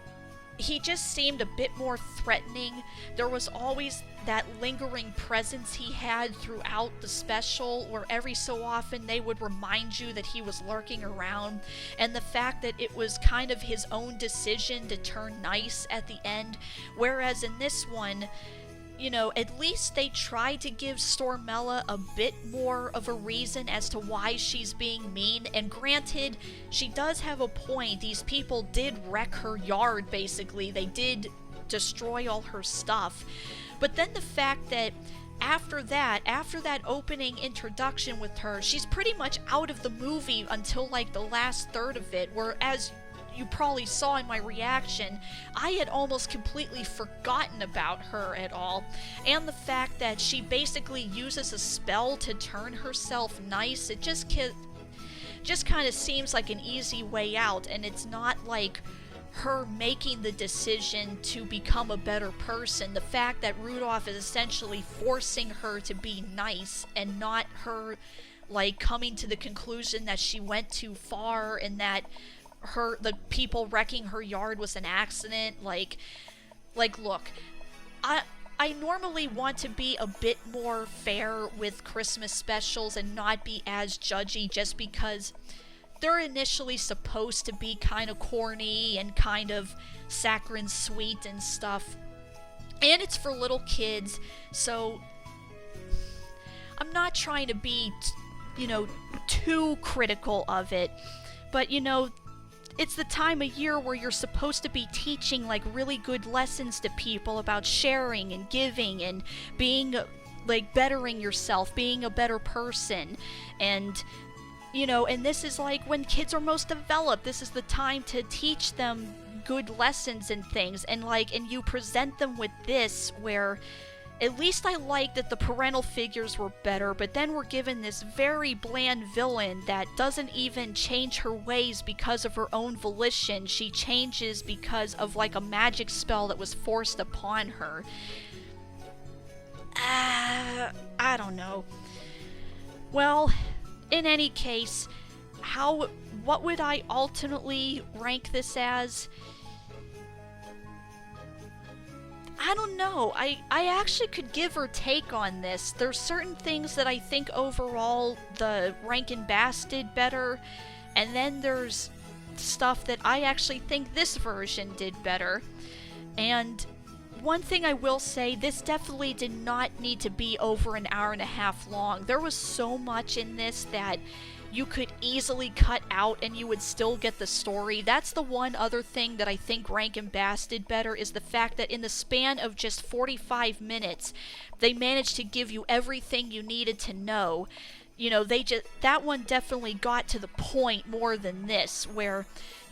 he just seemed a bit more threatening. There was always that lingering presence he had throughout the special, where every so often they would remind you that he was lurking around, and the fact that it was kind of his own decision to turn nice at the end, whereas in this one, you know, at least they tried to give Stormella a bit more of a reason as to why she's being mean, and granted, she does have a point. These people did wreck her yard, basically. They did destroy all her stuff. But then the fact that after that opening introduction with her, she's pretty much out of the movie until like the last third of it, whereas you probably saw in my reaction, I had almost completely forgotten about her at all. And the fact that she basically uses a spell to turn herself nice, it just kind of seems like an easy way out, and it's not like her making the decision to become a better person. The fact that Rudolph is essentially forcing her to be nice and not her like coming to the conclusion that she went too far and that the people wrecking her yard was an accident. Like look, I normally want to be a bit more fair with Christmas specials and not be as judgy, just because they're initially supposed to be kind of corny and kind of saccharine sweet and stuff. And it's for little kids, so I'm not trying to be, too critical of it. But, it's the time of year where you're supposed to be teaching, like, really good lessons to people about sharing and giving and being, like, bettering yourself, being a better person. And and this is like when kids are most developed. This is the time to teach them good lessons and things, and you present them with this, where at least I like that the parental figures were better, but then we're given this very bland villain that doesn't even change her ways because of her own volition. She changes because of like a magic spell that was forced upon her. I don't know. Well, in any case, what would I ultimately rank this as? I don't know. I actually could give or take on this. There's certain things that I think overall the Rankin-Bass did better, and then there's stuff that I actually think this version did better. And one thing I will say, this definitely did not need to be over an hour and a half long. There was so much in this that you could easily cut out and you would still get the story. That's the one other thing that I think Rankin-Bass did better, is the fact that in the span of just 45 minutes, they managed to give you everything you needed to know. That one definitely got to the point more than this, where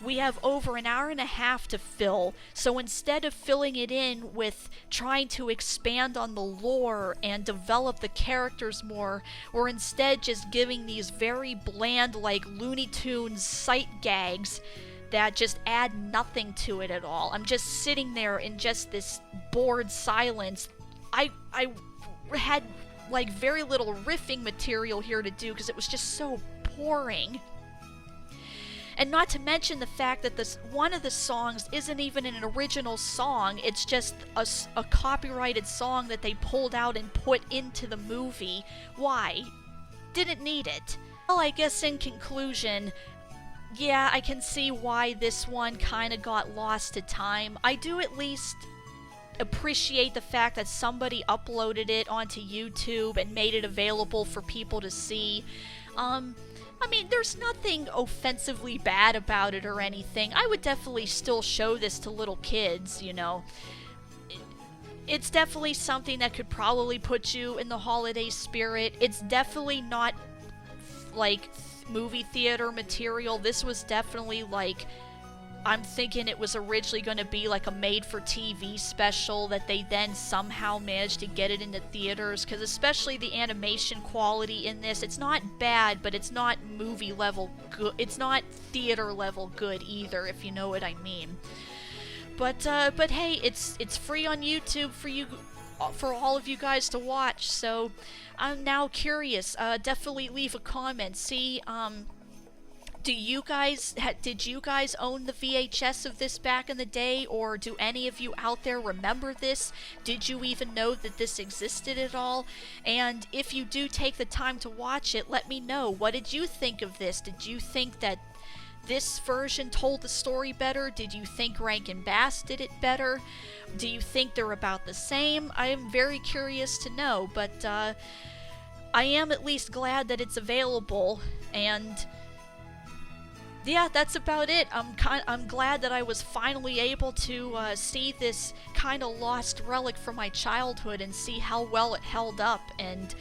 we have over an hour and a half to fill, so instead of filling it in with trying to expand on the lore and develop the characters more, we're instead just giving these very bland, like Looney Tunes sight gags that just add nothing to it at all. I'm just sitting there in just this bored silence. I had like very little riffing material here to do because it was just so boring. And not to mention the fact that one of the songs isn't even an original song, it's just a copyrighted song that they pulled out and put into the movie. Why? Didn't need it. Well, I guess in conclusion, yeah, I can see why this one kind of got lost to time. I do at least appreciate the fact that somebody uploaded it onto YouTube and made it available for people to see. I mean, there's nothing offensively bad about it or anything. I would definitely still show this to little kids, It's definitely something that could probably put you in the holiday spirit. It's definitely not, like, movie theater material. This was definitely, like, I'm thinking it was originally going to be like a made-for-TV special that they then somehow managed to get it into theaters, because especially the animation quality in this, it's not bad, but it's not movie level good. It's not theater level good either, if you know what I mean. But hey, it's free on YouTube for all of you guys to watch. So I'm now curious. Definitely leave a comment. See, did you guys own the VHS of this back in the day, or do any of you out there remember this? Did you even know that this existed at all? And if you do take the time to watch it, let me know. What did you think of this? Did you think that this version told the story better? Did you think Rankin-Bass did it better? Do you think they're about the same? I am very curious to know, but I am at least glad that it's available, and yeah, that's about it. I'm glad that I was finally able to see this kind of lost relic from my childhood and see how well it held up. And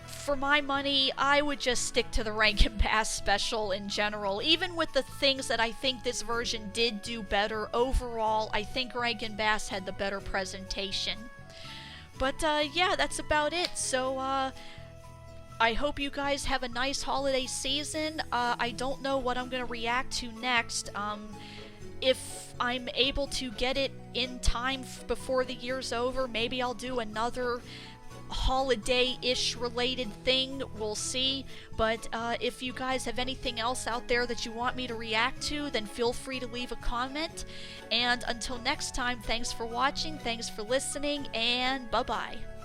for my money, I would just stick to the Rankin-Bass special in general. Even with the things that I think this version did do better, overall, I think Rankin-Bass had the better presentation. But yeah, that's about it. So I hope you guys have a nice holiday season. I don't know what I'm going to react to next. If I'm able to get it in time before the year's over, maybe I'll do another holiday-ish related thing. We'll see. But if you guys have anything else out there that you want me to react to, then feel free to leave a comment. And until next time, thanks for watching, thanks for listening, and bye-bye.